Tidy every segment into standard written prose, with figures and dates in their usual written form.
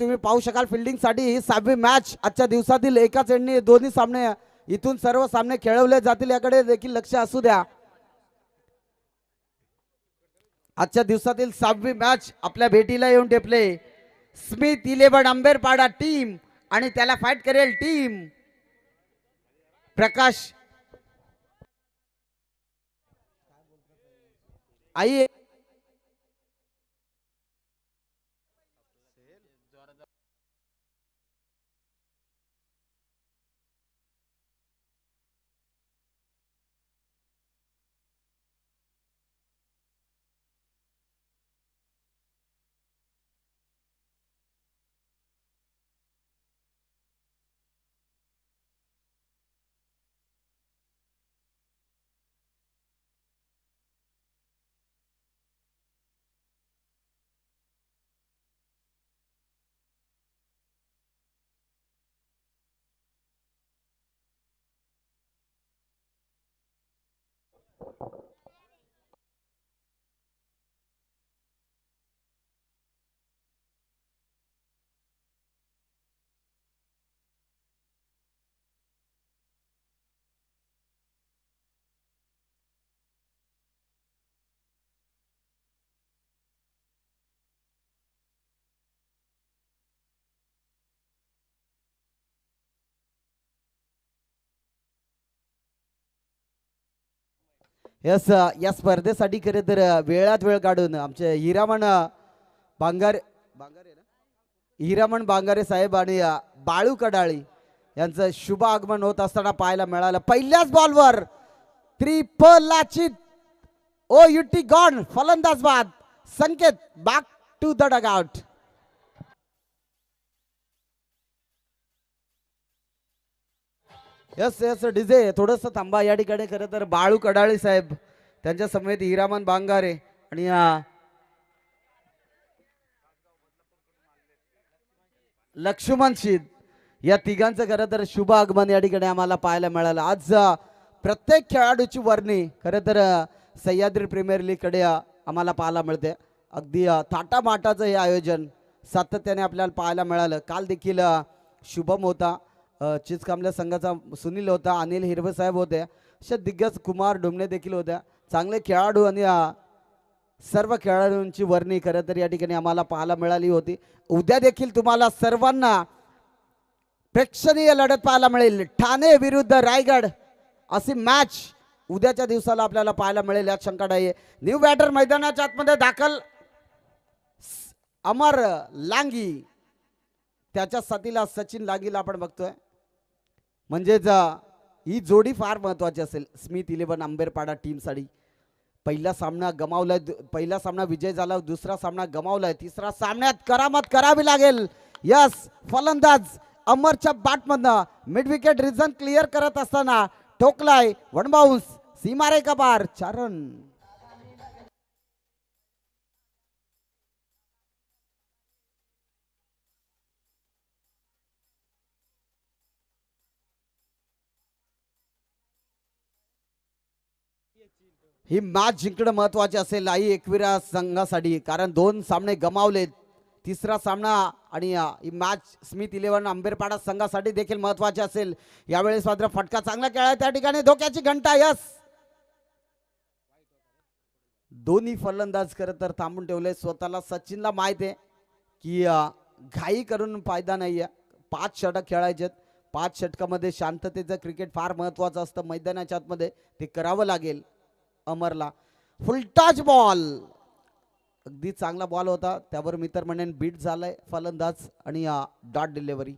तुम्ही पाहू शकाल फिल्डिंग साठी ही 6वी मॅच आजच्या दिवसातील एकाच एंडनी दोन्ही सामने इथून सर्व सामने खेळवले जातील याकडे देखील लक्ष असू द्या। आजच्या दिवसातील 6वी मॅच आपल्या भेटीला येऊन टेपले स्मिथ 11 अंबेरपाडा टीम आणि त्याला फाईट करेल टीम प्रकाश आई। यस या स्पर्धेसाठी खरे तर वेळात वेळ काढून आमचे हिरामण बांगारे हिरामण बांगारे साहेब आणि बाळू कडाळी यांचं शुभ आगमन होत असताना पाहायला मिळालं। पहिल्याच बॉलवर त्रिफलाची ओ युटी गॉन फलंदाज बाद संकेत back to the dugout. Yes yes DJ थोडस थांबा या ठिकाणी खरं तर बाळू कडाळी साहेब त्यांच्या समेत हिरामन बांगारे आणि लक्ष्मण शीद या तिघांचं खरं तर शुभ आगमन या ठिकाणी आम्हाला पाहायला मिळालं। आज प्रत्येक खेळाडूची वर्णी खरं तर सह्याद्री प्रीमियर लीग कडे आम्हाला पाहायला मिळते। अगदी थाटामाटाचं हे आयोजन सातत्याने आपल्याला पाहायला मिळालं। काल देखील शुभम होता, चिचकामल्या संघाचा सुनील होता, अनिल हिरवे साहेब होते, अशा दिग्गज कुमार डोमणे देखील होत्या। चांगले खेळाडू आणि सर्व खेळाडूंची वर्णी खरं तर या ठिकाणी आम्हाला पाहायला मिळाली होती। उद्या देखील तुम्हाला सर्वांना प्रेक्षणीय लढत पाहायला मिळेल। ठाणे विरुद्ध रायगड अशी मॅच उद्याच्या दिवसाला आपल्याला पाहायला मिळेल यात शंका नाही। न्यू बॅटर मैदानाच्या आतमध्ये दाखल अमर लांगी, त्याच्या साथीला सचिन लांगीला आपण बघतोय। म्हणजेच ही जोडी फार महत्वाची असेल स्मिथ 11 अंबेरपाडा टीम साठी। पहिला सामना गमावलाय, पहिला सामना विजय झाला, दुसरा सामना गमावलाय, तिसरा सामन्यात करामत करावी लागेल। यस फलंदाज अमरच्या बॅटमधनं मिड विकेट रिजन क्लिअर करत असताना ठोकलाय वन बाउन्स सीमारेखा पार 4 रन। ही मॅच जिंकणं महत्वाचे असेल आई एकविरा संघासाठी, कारण 2 सामने गमावले, तिसरा सामना आणि ही मॅच स्मिथ 11 अंबेरपाडा संघासाठी देखील महत्वाचे असेल। यावेळेस मात्र फटका चांगला खेळाय, त्या ठिकाणी धोक्याची घंटा। यस दोन्ही फलंदाज खरं तर थांबून ठेवले स्वतःला। सचिनला माहित आहे की घाई करून फायदा नाहीये, 5 षटक खेळायचे, 5 षटकामध्ये शांततेचं क्रिकेट फार महत्वाचं असतं मैदानाच्या आतमध्ये, ते करावं लागेल अमरला। फुलटॉच बॉल, अगदी चांगला बॉल होता, त्यावर मित्र म्हणेन बीट झालाय फलंदाज आणि डॉट डिलिव्हरी।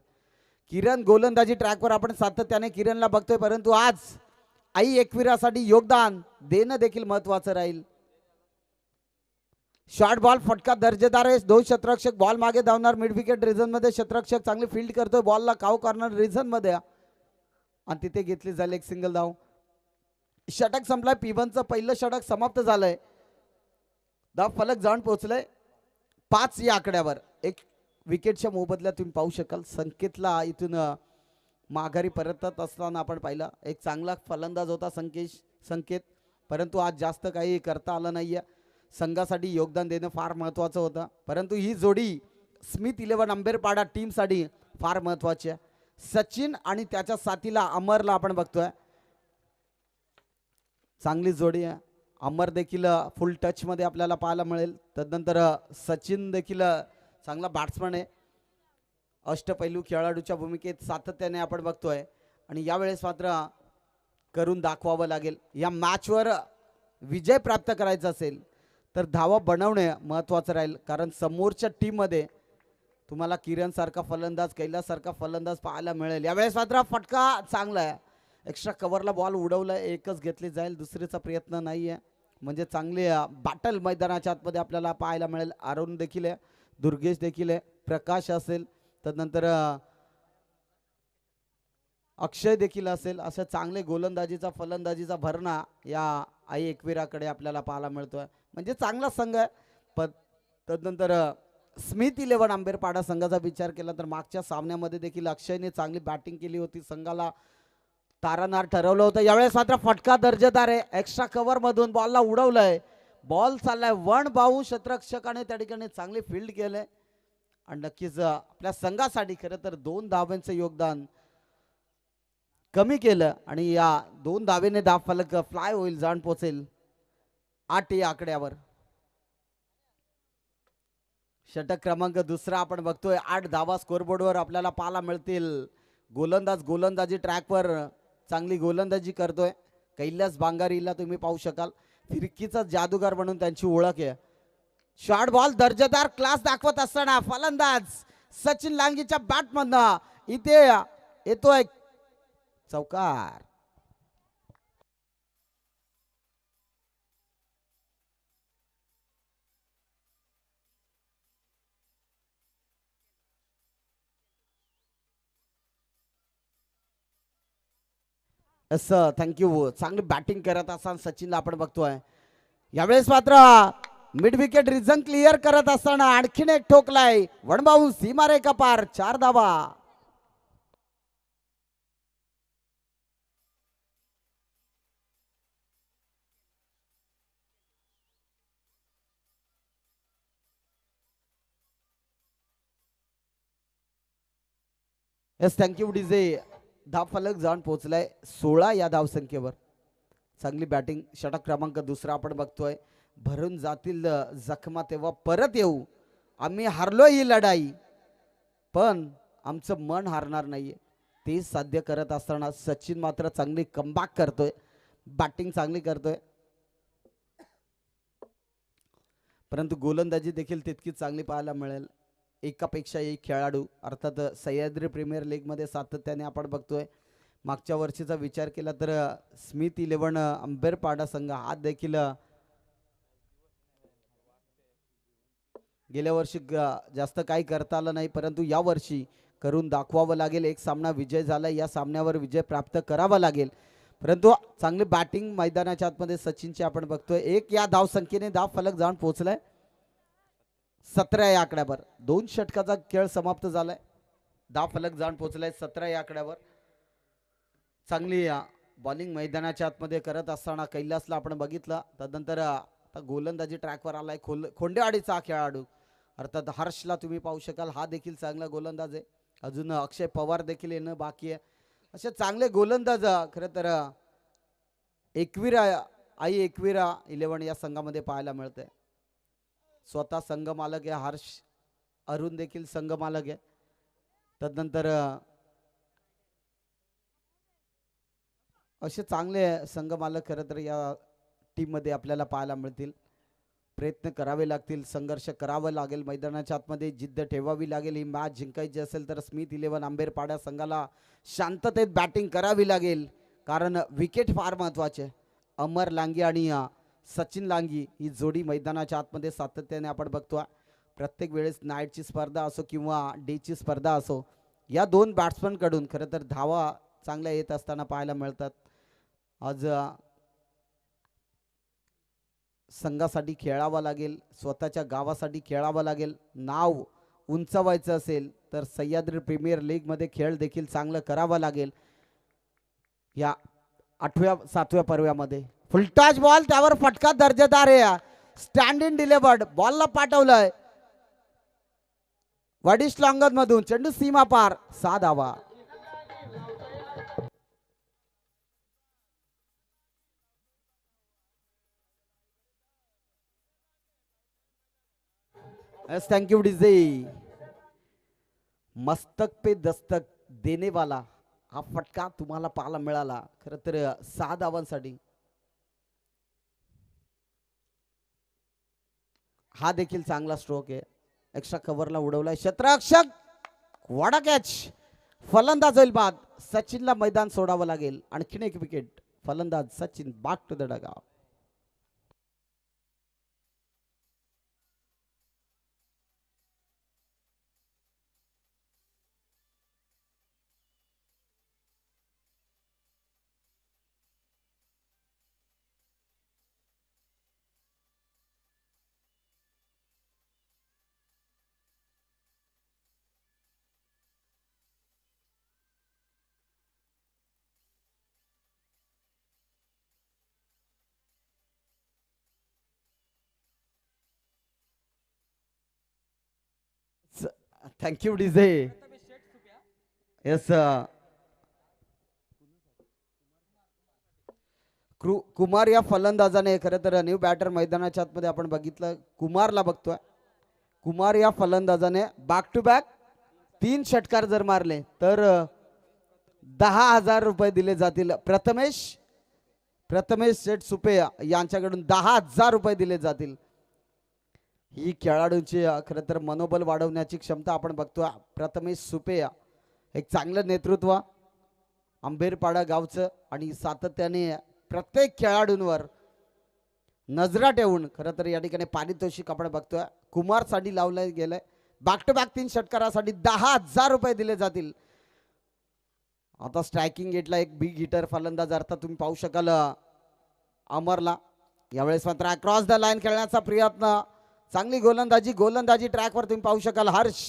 किरण गोलंदाजी ट्रॅकवर आपण सातत्याने किरणला बघतोय, परंतु आज आई एकविरासाठी योगदान देणं देखील महत्वाचं राहील। शॉर्ट बॉल फटका दर्जेदार आहे, 2 क्षेत्ररक्षक बॉल मागे धावणार मिड विकेट रिजन मध्ये, क्षेत्ररक्षक चांगली फील्ड करतोय, बॉलला काव कॉर्नर रिजन मध्ये आणि तिथे घेतली जाईल एक सिंगल धाव। षटक संपलाय, P1चं पहिलं षटक समाप्त झालंय, धाव फलक जाऊन पोहोचलंय 5 या आकड्यावर। एक विकेटच्या मोबदल्यात तुम्ही पाहू शकाल संकेतला इथून माघारी परतत असताना आपण पाहिलं, एक चांगला फलंदाज होता संकेत, परंतु आज जास्त काही करता आलं नाहीये। संघासाठी योगदान देणं फार महत्वाचं होतं, परंतु ही जोडी स्मिथ 11 अंबेरपाडा टीमसाठी फार महत्वाची आहे. सचिन आणि त्याच्या साथीला अमरला आपण बघतोय, चांगली जोडी आहे. अमर देखील फुल टच मध्ये आपल्याला पाहायला मिळेल. तदनंतर सचिन देखील चांगला बॅट्समन आहे. अष्टपैलू खेळाडूच्या भूमिकेत सातत्याने आपण बघतोय आणि यावेळेस मात्र करून दाखवावं लागेल. या मॅचवर विजय प्राप्त करायचा असेल तर धावा बनवणे महत्त्वाचं राहील, कारण समोरच्या टीममध्ये तुम्हाला किरण सारखा फलंदाज, कैलास सारखा फलंदाज पाहायला मिळेल. यावेळेस मात्र फटका चांगला आहे. एक्स्ट्रा कव्हरला बॉल उडवला, एकच घेतली जाईल, दुसरीचा प्रयत्न नाही आहे. म्हणजे चांगली बॅटल मैदानाच्या आतमध्ये आपल्याला पाहायला मिळेल. अरुण देखील आहे, दुर्गेश देखील आहे, प्रकाश असेल, तदनंतर अक्षय देखील असेल. असं चांगले गोलंदाजीचा फलंदाजीचा भरणा या आई एकविराकडे आपल्याला पाहायला मिळतोय. म्हणजे चांगला संघ आहे. पण तदनंतर स्मिथ 11 अंबेरपाडा संघाचा विचार केला तर मागच्या सामन्यामध्ये देखील अक्षयने चांगली बॅटिंग केली होती, संघाला तारणारं ठरवलं होतं. यावेळेस मात्र फटका दर्जेदार आहे. एक्स्ट्रा कव्हर मधून बॉलला उडवलंय, बॉल चाललाय वन बाहू, क्षेत्ररक्षकाने त्या ठिकाणी चांगले फील्ड केलंय आणि नक्कीच आपल्या संघासाठी खरं तर 2 धावांचं योगदान कमी केलं आणि या 2 धावेने धाव फलक फ्लाय होईल, जाण पोचेल 8 या आकड्यावर. षटक क्रमांक दुसरा आपण बघतोय. 8 धावा स्कोरबोर्डवर आपल्याला पाहायला मिळतील. गोलंदाज गोलंदाजी ट्रॅकवर चांगली गोलंदाजी करतोय. कैलास बांगारीला तुम्ही पाहू शकाल, फिरकीचा जादूगार म्हणून त्यांची ओळख आहे. शॉर्ट बॉल दर्जेदार क्लास दाखवत असताना फलंदाज सचिन लांगीच्या बॅटमधनं इथे येतोय चौकार. असं थँक्यू. चांगली बॅटिंग करत असताना सचिनला आपण बघतोय. यावेळेस मात्र मिड विकेट रिझन क्लिअर करत असताना आणखीन एक ठोकलाय, वणबावून सीमारेखा पार, 4 धावा. Yes thank you DJ. धाव फलक जाऊन पोहोचलाय 16 या धावसंख्येवर. चांगली बॅटिंग. षटक क्रमांक दुसरा आपण बघतोय. भरून जातील जखमा तेव्हा परत येऊ, आम्ही हारलोय ही लढाई पण आमचं मन हारणार नाहीये. ते साध्य करत असताना सचिन मात्र चांगली कमबॅक करतोय, बॅटिंग चांगली करतोय, परंतु गोलंदाजी देखील तितकीच चांगली पाहायला मिळेल. एकापेक्षा एक खेळाडू, अर्थात सह्याद्री प्रीमियर लीग मध्ये सातत्याने आपण बघतोय. मागच्या वर्षीचा विचार केला तर स्मिथ 11 अंबेरपाडा संघ हा देखील गेल्या वर्षी जास्त काही करता आलं नाही, परंतु या वर्षी करून दाखवावं लागेल. एक सामना विजय झाला, या सामन्यावर विजय प्राप्त करावा लागेल. परंतु चांगली बॅटिंग मैदानाच्या आतमध्ये सचिनची आपण बघतोय. 1 या धावसंख्येने धाव फलक जाऊन पोहोचलाय 17 या आकड्यावर. 2 षटकाचा खेळ समाप्त झालाय, धाव फलक जाऊन पोहोचलाय 17 या आकड्यावर. चांगली बॉलिंग मैदानाच्या आतमध्ये करत असताना कैलासला आपण बघितलं. तदनंतर आता गोलंदाजी ट्रॅकवर आलाय खोंडेवाडीचा खेळाडू, अर्थात हर्षला तुम्ही पाहू शकाल, हा देखील चांगला गोलंदाज आहे. अजून अक्षय पवार देखील येणं बाकी आहे. असे चांगले गोलंदाज खरं तर आई एकविरा 11 या संघामध्ये पाहायला मिळते. स्वतः संघ मालक आहे हर्ष, अरुण देखील संघ मालक आहे. तदनंतर असे चांगले संघ मालक खरं तर या टीम मध्ये आपल्याला पाहायला मिळतील. प्रयत्न करावे लागतील, संघर्ष करावा लागेल, मैदानाच्या आतमध्ये जिद्द ठेवावी लागेल. ही मॅच जिंकायची असेल तर स्मिथ 11 अंबेरपाडा संघाला शांततेत बॅटिंग करावी लागेल, कारण विकेट फार महत्वाचे. अमर लांगी आणि सचिन लांगी ही जोडी मैदानाच्या आतमध्ये सातत्याने आपण बघतो. प्रत्येक वेळेस नाईटची स्पर्धा असो किंवा डेची स्पर्धा असो, या 2 बॅट्समन कडून खरं तर धावा चांगल्या येत असताना पाहायला मिळतात. आज संघासाठी खेळावं लागेल, स्वतःच्या गावासाठी खेळावं लागेल. नाव उंचावायचं असेल तर सह्याद्री प्रीमियर लीग मध्ये खेळ देखील चांगलं करावं लागेल. या 8व्या 7व्या पर्वामध्ये फुलटॉस बॉल, त्यावर फटका दर्जेदार आहे. स्टँड इन डिलिव्हर्ड, बॉलला पाठवलंय, वडिष्ठ लॉंगन मधून चेंडू सीमा पार 6 धावा. Thank you DJ. मस्तक पे दस्तक देने वाला हा फटका तुम्हाला पाहायला मिळाला. खर तर 6 धावांसाठी हा देखील चांगला स्ट्रोक आहे. एक्स्ट्रा कव्हरला उडवलाय क्षेत्ररक्षक. वडा कॅच. फलंदाज होईल बाद. सचिनला मैदान सोडावं लागेल. आणखीन एक विकेट. फलंदाज Sachin back to the dugout. Thank you DJ. Yes Kumar या फलंदाजाने खरं तर न्यू बॅटर मैदानाच्या आतमध्ये आपण बघितलं. कुमारला बघतोय. कुमार या फलंदाजाने बॅक टू बॅक 3 षटकार जर मारले तर 10,000 रुपये दिले जातील. प्रथमेश शेठ सुपे यांच्याकडून 10,000 रुपये दिले जातील. ही खेळाडूंची खरं तर मनोबल वाढवण्याची क्षमता आपण बघतो. प्रथमेश सुपे एक चांगलं नेतृत्व आंबेरपाडा गावचं आणि सातत्याने प्रत्येक खेळाडूंवर नजरा ठेवून खरं तर या ठिकाणी पारितोषिक आपण बघतोय. कुमारसाठी लावलं गेलंय. बॅक टू बॅक 3 षटकारासाठी 10,000 रुपये दिले जातील. आता स्ट्रायकिंग गेटला एक बिग हिटर फलंदाज अर्थात तुम्ही पाहू शकाल अमरला. यावेळेस मात्र अक्रॉस द लाईन खेळण्याचा प्रयत्न. चांगली गोलंदाजी ट्रॅकवर तुम्ही पाहू शकाल. हर्ष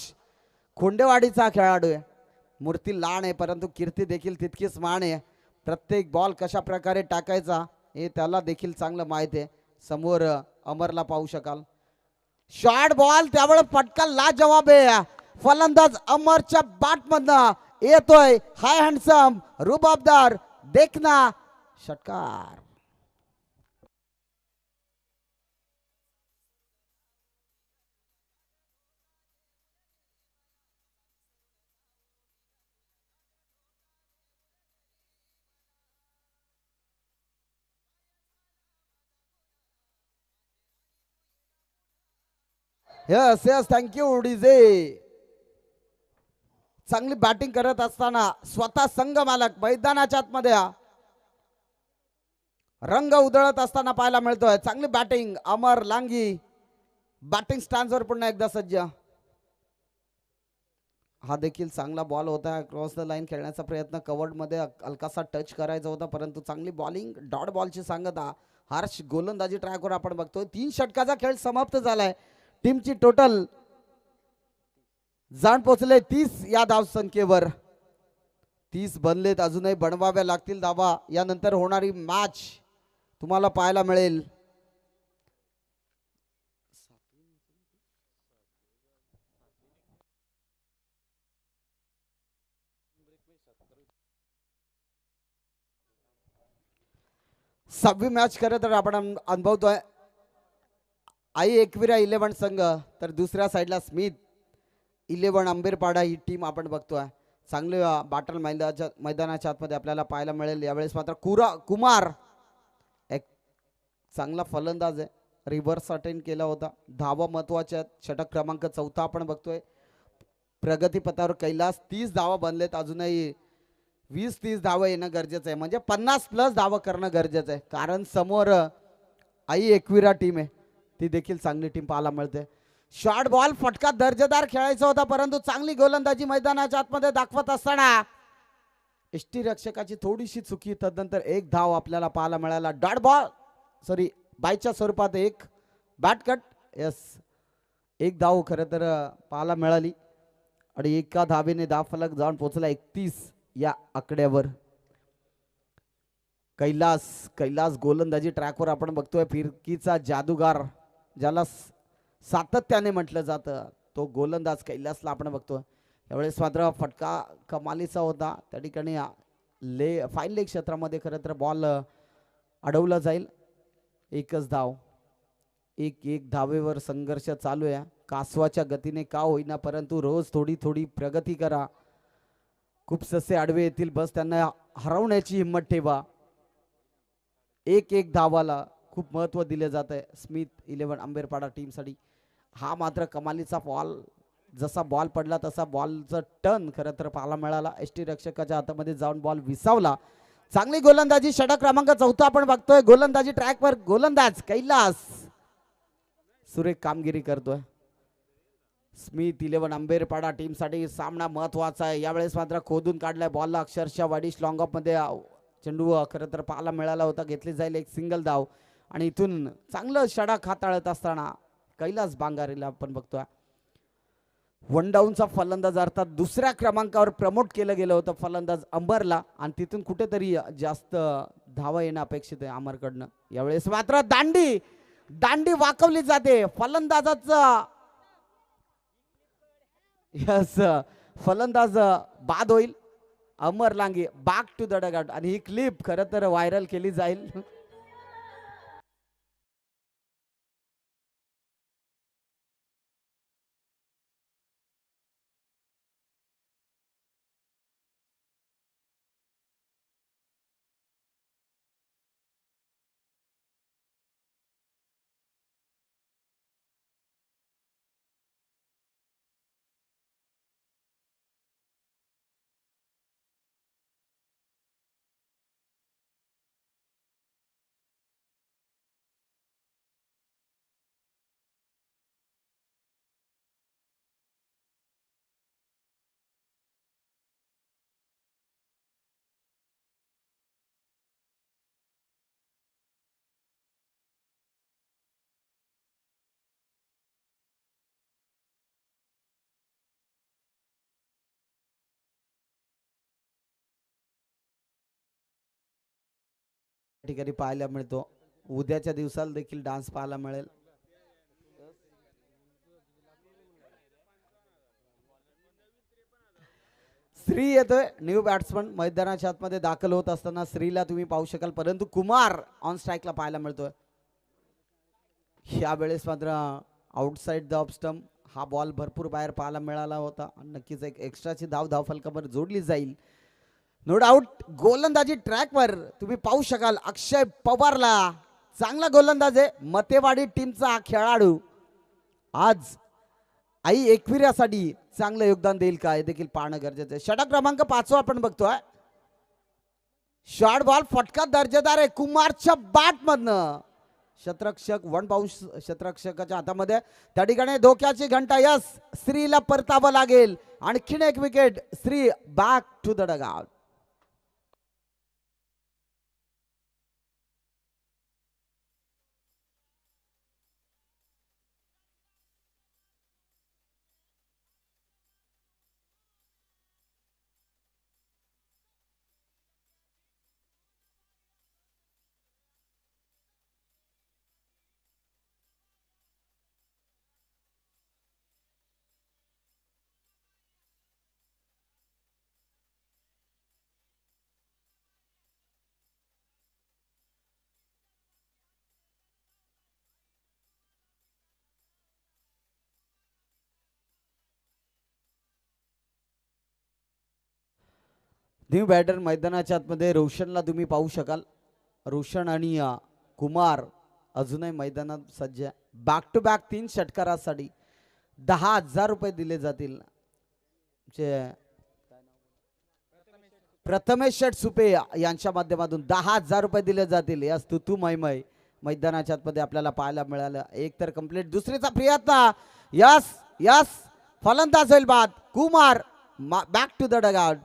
खोंडेवाडीचा खेळाडू आहे. मूर्ती लहान आहे परंतु कीर्ती देखील तितकीच मान आहे. प्रत्येक बॉल कशा प्रकारे टाकायचा हे त्याला देखील चांगलं माहिती आहे. समोर अमरला पाहू शकाल. शॉर्ट बॉल त्यावेळेस फटका लाजवाब आहे. फलंदाज अमरच्या बॅटमधनं येतोय. हाय हँडसम रुबाबदार देखना षटकार. Yes thank you DJ. चांगली बॅटिंग करत असताना स्वतः संघ मालक मैदानाच्या आतमध्ये रंग उधळत असताना पाहायला मिळतोय. चांगली बॅटिंग अमर लांगी. बॅटिंग स्टॅन्सवर पुन्हा एकदा सज्ज. हा देखील चांगला बॉल होता. क्रॉस द लाईन खेळण्याचा प्रयत्न. कव्हर्ड मध्ये हलकासा टच करायचा होता परंतु चांगली बॉलिंग. डॉट बॉलची सांगता. हर्ष गोलंदाजी ट्रॅकवर आपण बघतोय. 3 षटकाचा खेळ समाप्त झालाय. टीमची टोटल जाण पोचले 30 या धाव संख्येवर. 30 बनलेत. अजूनही बनवाव्या लागतील धावा. यानंतर होणारी मॅच तुम्हाला पाहायला मिळेल. सहावी मॅच खरं तर आपण अनुभवतोय. आई एकविरा 11 संघ तर दुसऱ्या साईडला स्मिथ 11 आंबेरपाडा ही टीम आपण बघतोय. चांगले बॅटल मैदानाच्या आतमध्ये आपल्याला पाहायला मिळेल. यावेळेस मात्र कुमार एक चांगला फलंदाज आहे. रिव्हर्स अटेंड केला होता. धावा महत्वाच्या. षटक क्रमांक 4 आपण बघतोय. प्रगतीपथावर कैलास 30 धावा बनलेत. अजूनही 20-30 धावा येणं गरजेचं आहे. म्हणजे 50+ धावा करणं गरजेचं आहे. कारण समोर आई एकविरा टीम आहे. ती देखील चांगली टीम पाहायला मिळते. शॉर्ट बॉल फटका दर्जेदार खेळायचा होता परंतु चांगली गोलंदाजी मैदानाच्या आतमध्ये दाखवत असताना यष्टी रक्षकाची थोडीशी चुकी. तदनंतर एक धाव आपल्याला पाहायला मिळाला. डॉट बॉल बायच्या स्वरूपात एक बॅट कट. यस एक धाव खरं तर पाहायला मिळाली आणि एका धावेने धावफलक जाऊन पोहोचला 31 या आकड्यावर. कैलास गोलंदाजी ट्रॅकवर आपण बघतोय. फिरकीचा जादूगार ज्याला सातत्याने म्हटलं जातं. तो गोलंदाज कैलासला आपण बघतोय. यावेळेस मात्र फटका कमालीचा होता. त्या ठिकाणी फाईन लेग क्षेत्रामध्ये खरं तर बॉल अडवला जाईल. एकच धाव, एक धावेवर संघर्ष चालू आहे. कासवाच्या गतीने का होईना, परंतु रोज थोडी थोडी प्रगती करा. खूप ससे आडवे येतील, बस त्यांना हरवण्याची हिंमत ठेवा. एक धावाला खूप महत्व दिले जात आहे स्मिथ 11 आंबेरपाडा टीमसाठी. हा मात्र कमालीचा बॉल, जसा बॉल पडला तसा बॉलचा टर्न खरं तर पाहायला मिळाला. एसटी रक्षकाच्या हातामध्ये जाऊन बॉल विसावला. चांगली गोलंदाजी, षटक क्रमांक 4 आपण बघतोय. गोलंदाजी ट्रॅकवर गोलंदाज कैलास सुरेख कामगिरी करतोय. स्मिथ 11 आंबेरपाडा टीमसाठी सामना महत्वाचा आहे. यावेळेस मात्र खोदून काढलाय बॉलला, अक्षरशः वाडीश लॉंग ऑफ मध्ये चेंडू खरं तर पाहायला मिळाला होता. घेतली जाईल एक सिंगल धाव आणि इथून चांगलं षटक हाताळत असताना कैलास बांगारेला आपण बघतोय. वन डाऊनचा फलंदाज अर्थात दुसऱ्या क्रमांकावर प्रमोट केलं गेलं होतं फलंदाज अंबरला आणि तिथून कुठेतरी जास्त धावा येणं अपेक्षित आहे अमरकडनं. यावेळेस मात्र दांडी वाकवली जाते. फलंदाजाचा यस फलंदाज बाद होईल. अमर लांगे बॅक टू द डगआउट आणि ही क्लिप खरं तर व्हायरल केली जाईल. ठिकाणी पाहायला मिळतो. उद्याच्या दिवसाला देखील डान्स पाहायला मिळेल. श्री येतोय न्यू बॅट्समन मैदानाच्या आतमध्ये दाखल होत असताना श्रीला तुम्ही पाहू शकाल, परंतु कुमार ऑन स्ट्राईकला पाहायला मिळतोय. या वेळेस मात्र आउटसाइड द ऑफ स्टंप हा बॉल भरपूर बाहेर पाहायला मिळाला होता. नक्कीच एक एक्स्ट्राची धाव फलकावर जोडली जाईल. नो डाऊट गोलंदाजी ट्रॅकवर तुम्ही पाहू शकाल अक्षय पवारला. चांगला गोलंदाज आहे. मतेवाडी टीमचा खेळाडू आज आई एकविऱ्यासाठी चांगलं योगदान देईल का हे देखील पाहणं गरजेचं आहे. षटक क्रमांक 5 आपण बघतोय. शॉर्ट बॉल फटका दर्जेदार आहे कुमारच्या बॅट मधनं. शतरक्षक वन बाउंस शतरक्षकाच्या हातामध्ये. त्या ठिकाणी धोक्याची घंटा. यस श्रीला परतावं लागेल. आणखीन एक wicket. Shri back to the dugout. New batter मैदानाच्या आतमध्ये रोशनला तुम्ही पाहू शकाल. रोशन आणि कुमार अजूनही मैदानात सज्ज. बॅक टू बॅक 3 षटकारासाठी 10,000 रुपये दिले जातील. प्रथमेश शेठ सुपे यांच्या माध्यमातून 10,000 रुपये दिले जातील. यास तू मैमय मैदानाच्या आतमध्ये आपल्याला पाहायला मिळालं. एक तर कंप्लीट, दुसरीचा प्रयत्न. यस यस फलंदाज होईल बाद. Kumar back to the dugout.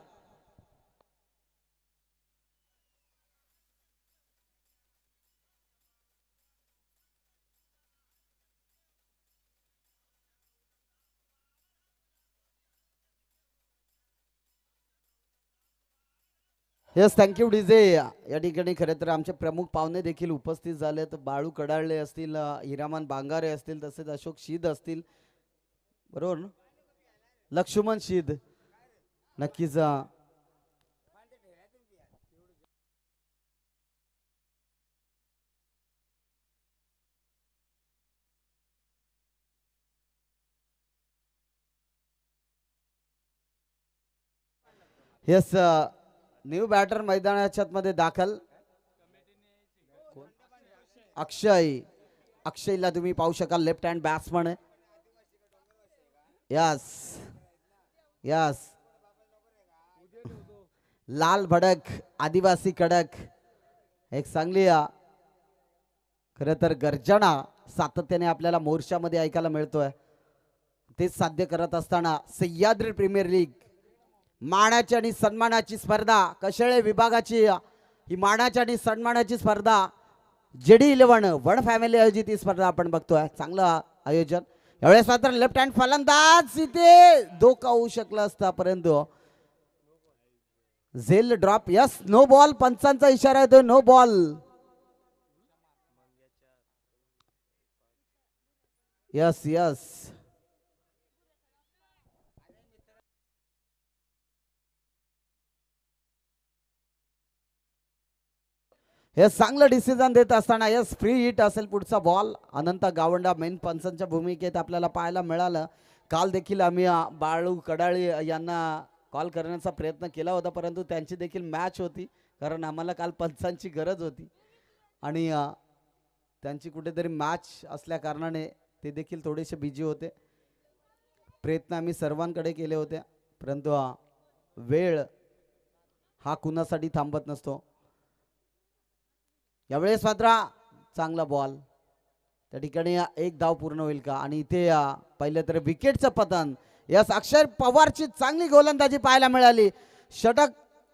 Yes thank you DJ. या ठिकाणी खरं तर आमचे प्रमुख पाहुणे देखील उपस्थित झाले. तर बाळू कडाळले असतील, हिरामान बांगारे असतील, तसेच अशोक शीद असतील. बरोबर ना? लक्ष्मण शीद नक्कीच येस न्यू बॅटर मैदानाच्या मध्ये दाखल अक्षय अक्षयला तुम्ही पाहू शकाल left hand batsman yes yes लाल भडक आदिवासी कडक एक चांगली खरं तर गर्जना सातत्याने आपल्याला मोर्चामध्ये ऐकायला मिळतोय तेच साध्य करत असताना सह्याद्री प्रीमियर लीग मानाची आणि सन्मानाची स्पर्धा कशाळे विभागाची ही मानाची आणि सन्मानाची स्पर्धा JD11 वन फॅमिली आयोजित ही स्पर्धा आपण बघतोय चांगलं आयोजन यावेळेस मात्र लेफ्ट हँड फलंदाज इथे धोका होऊ शकला असता परंतु झेल ड्रॉप यस नो बॉल पंचांचा इशारा येतोय नो बॉल यस यस हे चांगलं डिसिजन देत असताना यस फ्री हिट असेल पुढचा बॉल अनंत गावंडा मेन पंचांच्या भूमिकेत आपल्याला पाहायला मिळालं काल देखील आम्ही बाळू कडाळी यांना कॉल करण्याचा प्रयत्न केला होता परंतु त्यांची देखील मॅच होती कारण आम्हाला काल पंचांची गरज होती आणि त्यांची कुठेतरी मॅच असल्या कारणाने ते देखील थोडेसे बिझी होते प्रयत्न आम्ही सर्वांकडे केले होते परंतु वेळ हा कुणासाठी थांबत नसतो यावेळेस मात्र चांगला बॉल त्या ठिकाणी एक धाव पूर्ण होईल का आणि इथे पहिलं तर विकेटचं पतन यस अक्षर पवारची चांगली गोलंदाजी पाहायला मिळाली षटक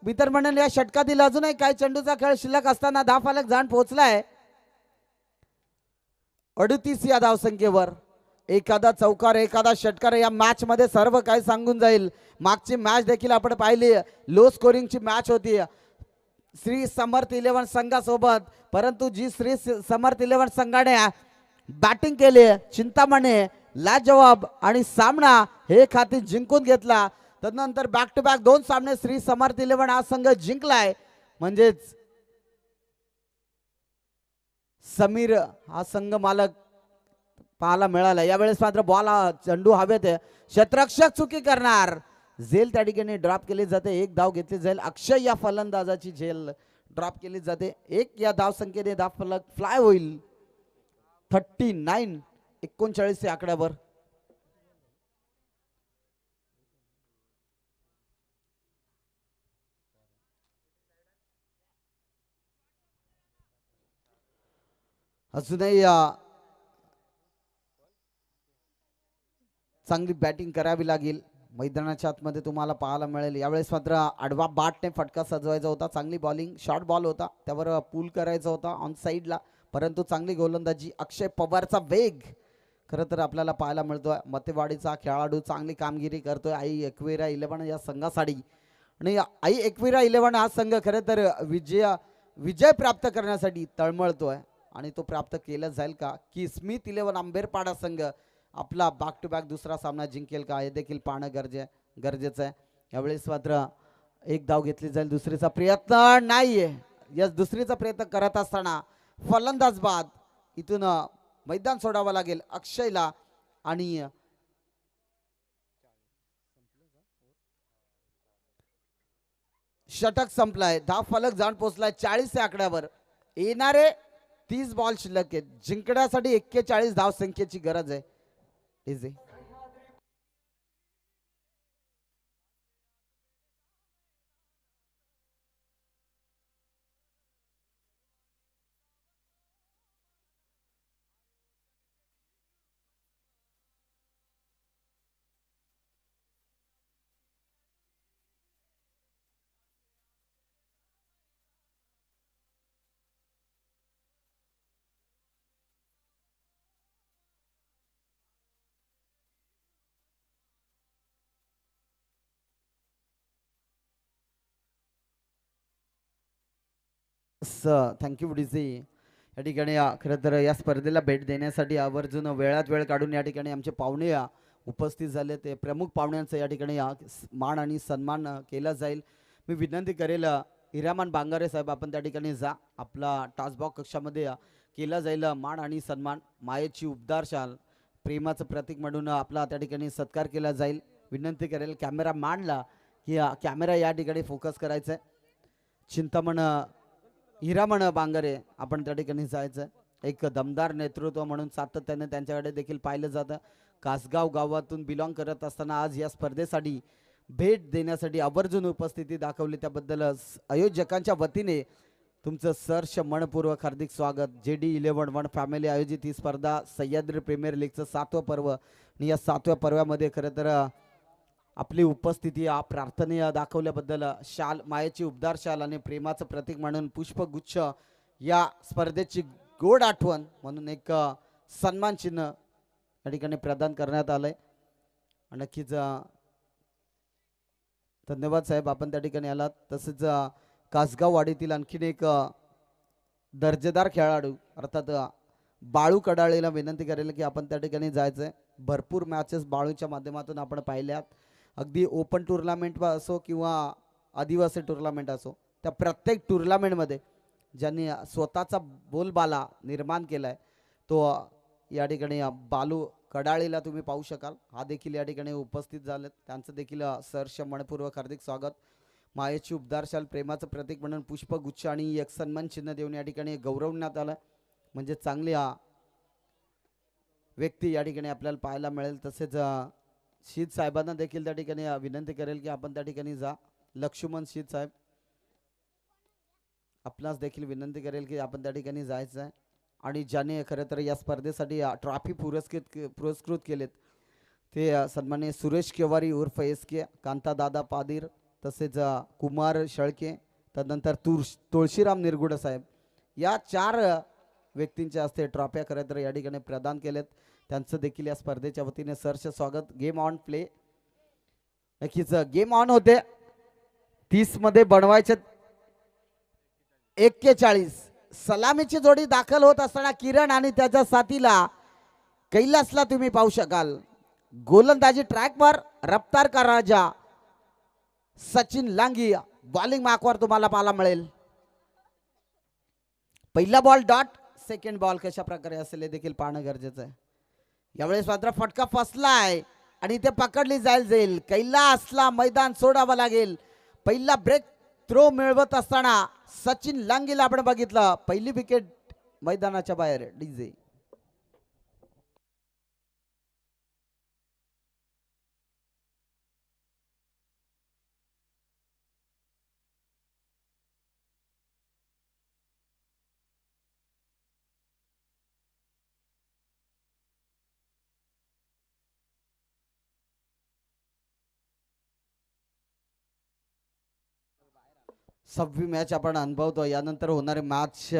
भीतर म्हणून या षटकातील अजूनही काही चेंडूचा खेळ शिल्लक असताना धावफलक जाण पोहोचलाय 38 या धावसंख्येवर एखादा चौकार एखादा षटकार या मॅच मध्ये सर्व काही सांगून जाईल मागची मॅच देखील आपण पाहिली लो स्कोरिंगची मॅच होती श्री समर्थ 11 संघासोबत परंतु जी श्री समर्थ 11 संघाने बॅटिंग केली चिंतामणे लाजवाब आणि सामना हे खाती जिंकून घेतला तदनंतर बॅक टू बॅक दोन सामने श्री समर्थ 11 हा संघ जिंकलाय म्हणजेच समीर हा संघ मालक पाहायला मिळाला यावेळेस मात्र बॉल चेंडू हवेत क्षेत्ररक्षक चुकी करणार झेल त्या ठिकाणी ड्रॉप केली जाते एक धाव घेतली जाईल अक्षय या फलंदाजाची झेल ड्रॉप केली जाते एक या धाव संख्येने धाव फलक फ्लाय होईल 39 39 या आकड्यावर अजूनही चांगली बॅटिंग करावी लागेल मैदानाच्या आतमध्ये तुम्हाला पाहायला मिळेल यावेळेस मात्र आडवा बाटने फटका सजवायचा होता चांगली बॉलिंग शॉर्ट बॉल होता त्यावर पूल करायचा होता ऑन साईडला परंतु चांगली गोलंदाजी अक्षय पवारचा वेग खरं तर आपल्याला पाहायला मिळतोय मतेवाडीचा खेळाडू चांगली कामगिरी करतोय आई एकविरा 11 या संघासाठी आणि आई एकविरा 11 हा संघ खरं तर विजय प्राप्त करण्यासाठी तळमळतोय आणि तो प्राप्त केला जाईल का की स्मिथ 11 आंबेरपाडा संघ आपला बॅक टू बॅक दुसरा सामना जिंकेल का हे देखील पाहणं गरजेचं आहे यावेळेस मात्र एक धाव घेतली जाईल दुसरीचा प्रयत्न नाहीये यस दुसरीचा प्रयत्न करत असताना फलंदाज बाद इथून मैदान सोडावं लागेल अक्षयला आणि षटक संपलाय धाव फलक जाण पोहोचलाय 40 या आकड्यावर येणारे 30 बॉल शिल्लक आहेत जिंकण्यासाठी 41 धाव संख्येची गरज आहे इझी थँक्यू डीसी या ठिकाणी खरं तर या स्पर्धेला भेट देण्यासाठी आवर्जून वेळात वेळ काढून या ठिकाणी आमचे पाहुणे उपस्थित झाले ते प्रमुख पाहुण्यांचा या ठिकाणी मान आणि सन्मान केला जाईल. मी विनंती करेल हिरामन बांगारे साहेब आपण त्या ठिकाणी जा. आपला टास्कबॉक्स कक्षामध्ये केला जाईल मान आणि सन्मान. मायेची उबदार शाल प्रेमाचं प्रतीक म्हणून आपला त्या ठिकाणी सत्कार केला जाईल. विनंती करेल कॅमेरा मांडला की कॅमेरा या ठिकाणी फोकस करायचा आहे. चिंतामण हिरामण बांगारे आपण त्या ठिकाणी जायचं. एक दमदार नेतृत्व म्हणून सातत्याने त्यांच्याकडे देखील पाहिलं जातं. कासगाव गावातून बिलॉंग करत असताना आज या स्पर्धेसाठी भेट देण्यासाठी आवर्जून उपस्थिती दाखवली त्याबद्दल आयोजकांच्या वतीने तुमचं सहर्ष मनपूर्वक हार्दिक स्वागत. JD11 फॅमिली आयोजित ही स्पर्धा सह्याद्री प्रीमियर लीगचं 7वं पर्व आणि या 7व्या पर्वामध्ये खरं तर आपली उपस्थिती प्रार्थनीय दाखवल्याबद्दल शाल मायेची उबदार शाल आणि प्रेमाचं प्रतीक म्हणून पुष्पगुच्छ या स्पर्धेची गोड आठवण म्हणून एक सन्मान चिन्ह या ठिकाणी प्रदान करण्यात आलंय. नक्कीच धन्यवाद साहेब आपण त्या ठिकाणी आलात. तसेच कासगाव वाडीतील आणखीन एक दर्जेदार खेळाडू अर्थात बाळू कडाळेला विनंती करेल की आपण त्या ठिकाणी जायचंय. भरपूर मॅचेस बाळूच्या माध्यमातून आपण पाहिल्यात. अगदी ओपन टुर्नामेंट असो किंवा आदिवासी टुर्नामेंट असो त्या प्रत्येक टुर्नामेंटमध्ये ज्यांनी स्वतःचा बोलबाला निर्माण केलाय तो या ठिकाणी बालू कडाळीला तुम्ही पाहू शकाल. हा देखील या ठिकाणी उपस्थित झालेत. त्यांचं देखील सहर्ष मनपूर्वक हार्दिक स्वागत. मायेची उबदार शाल प्रेमाचं प्रतीक म्हणून पुष्पगुच्छ आणि एक सन्मान चिन्ह देऊन या ठिकाणी गौरवण्यात आलं. म्हणजे चांगली व्यक्ती या ठिकाणी आपल्याला पाहायला मिळेल. तसेच शीत साहेबांना देखील त्या ठिकाणी विनंती करेल की आपण त्या ठिकाणी जा. लक्ष्मण शीत साहेब आपणास देखील विनंती करेल की आपण त्या ठिकाणी जायचं आहे. आणि ज्याने खरं तर या स्पर्धेसाठी ट्रॉफी पुरस्कृत केलेत ते सन्माननीय सुरेश केवारी उर्फ SK, कांतादादा पादीर, तसेच कुमार शेळके, तदनंतर तुळशीराम निरगुडे साहेब या 4 व्यक्तींच्या हस्ते ट्रॉफ्या खरं तर या ठिकाणी प्रदान केलेत. त्यांचं देखील या स्पर्धेच्या वतीने सहर्ष स्वागत. Game on play. नक्कीच गेम ऑन होते. 30 मध्ये बनवायचे 41. सलामीची जोडी दाखल होत असताना किरण आणि त्याच्या साथीला कैलासला तुम्ही पाहू शकाल. गोलंदाजी ट्रॅकवर रफ्तार का राजा सचिन लांगी बॉलिंग मार्कवर तुम्हाला पाहायला मिळेल. पहिला बॉल डॉट, सेकंड बॉल कशा प्रकारे असेल हे देखील पाहणं गरजेचं आहे. यावेळेस मात्र फटका फसलाय आणि ते पकडली जाईल. कैलासला मैदान सोडावं लागेल. पहिला ब्रेक थ्रो मिळवत असताना सचिन लांगीला आपण बघितलं. पहिली विकेट मैदानाच्या बाहेर. DJ सव्वी मॅच आपण अनुभवतो. यानंतर होणारे मॅच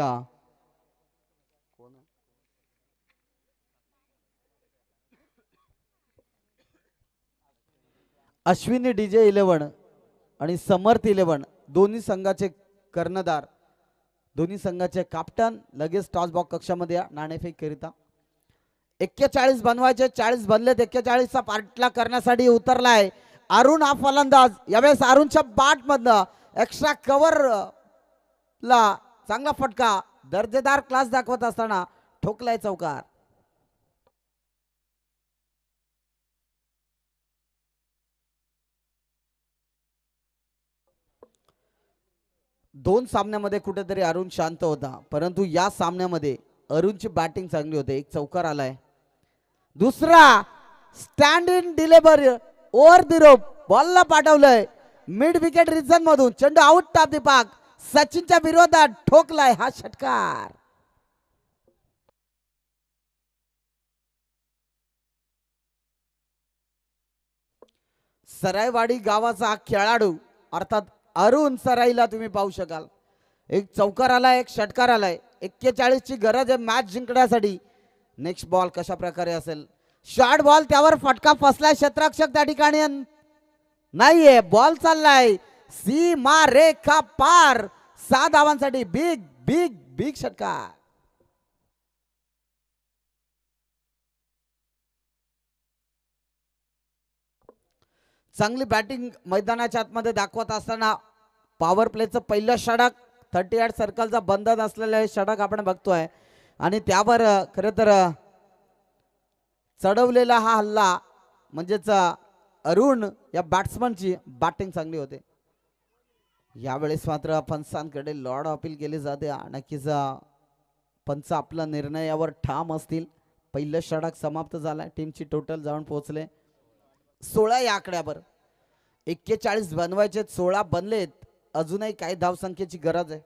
अश्विनी DJ11 आणि समर्थ 11 दोन्ही संघाचे कर्णधार, दोन्ही संघाचे कॅप्टन लगेच टॉस बॉक्स कक्षामध्ये नाणेफेक करिता. 41 बनवायचे, 40 बनलेत. 41 चा पाठला करण्यासाठी उतरलाय अरुण हा फलंदाज. यावेळेस अरुणच्या बॅट मधनं एक्स्ट्रा कव्हर ला चांगला फटका दर्जेदार क्लास दाखवत असताना ठोकलाय चौकार. दोन सामन्यामध्ये कुठेतरी अरुण शांत होता, परंतु या सामन्यामध्ये अरुणची बॅटिंग चांगली होते. एक चौकार आलाय. दुसरा stand in delivery over the rope बॉलला पाठवलंय मिड विकेट रिजन मधून. चेंडू आउट ऑफ द पार्क. सचिनच्या विरोधात ठोकलाय हा षटकार. सरायवाडी गावाचा खेळाडू अर्थात अरुण सराईला तुम्ही पाहू शकाल. एक चौकार आलाय, एक षटकार आलाय. 41 ची गरज आहे मॅच जिंकण्यासाठी. नेक्स्ट बॉल कशा प्रकारे असेल. शॉर्ट बॉल, त्यावर फटका फसलाय. क्षेत्ररक्षक त्या ठिकाणी नाहीये. बॉल चाललाय सीमा रेखा पार. 6 धावांसाठी बिग बिग बिग षटकार. चांगली बॅटिंग मैदानाच्या आतमध्ये दाखवत असताना पॉवर प्लेचं पहिलं षटक 38 सर्कलचा बंद असलेलं हे षटक आपण बघतोय आणि त्यावर खरं तर चढवलेला हा हल्ला म्हणजेच अरुण या बॅट्समनची बॅटिंग चांगली होते. यावेळेस मात्र पंचांकडे लॉर्ड अपील केली जाते. नक्कीच पंच आपला निर्णय यावर ठाम असतील. पहिलं षटक समाप्त झालाय. टीमची टोटल जाऊन पोहोचले 16 या आकड्यावर. 41 बनवायचे 16 बनलेत. अजूनही काही धावसंख्येची गरज आहे.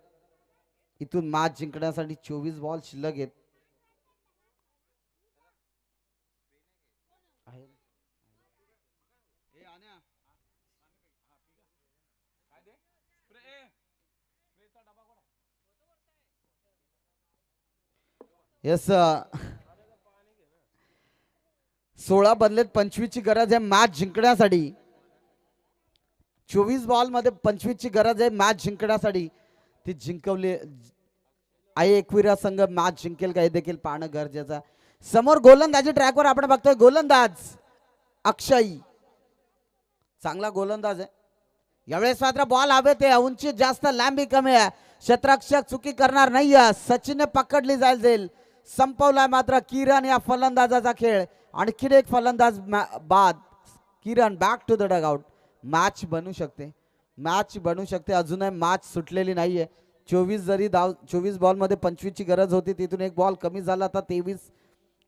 इथून मॅच जिंकण्यासाठी 24 बॉल शिल्लक आहेत. यस 16 बनलेत. 25 ची गरज आहे मॅच जिंकण्यासाठी. 24 बॉल मध्ये 25 ची गरज आहे मॅच जिंकण्यासाठी. ती जिंकवली आहे. एकविरा संघ मॅच जिंकेल का हे देखील पाहणं गरजेचं आहे. समोर गोलंदाजी ट्रॅकवर आपण बघतोय गोलंदाज अक्षय चांगला गोलंदाज आहे. यावेळेस मात्र बॉल हवे ते उंची जास्त लांबी कमी आहे. क्षेत्ररक्षक चुकी करणार नाही. सचिनने पकडली जाईल. संपवलाय मात्र किरण या फलंदाजाचा खेळ. आणखी एक फलंदाज बाद. Kiran back to the dugout. Match बनू शकते. मॅच बनू शकते. अजूनही मॅच सुटलेली नाहीये. 24 जरी 24 बॉल मध्ये 25 ची गरज होती तिथून एक बॉल कमी झाला. आता 23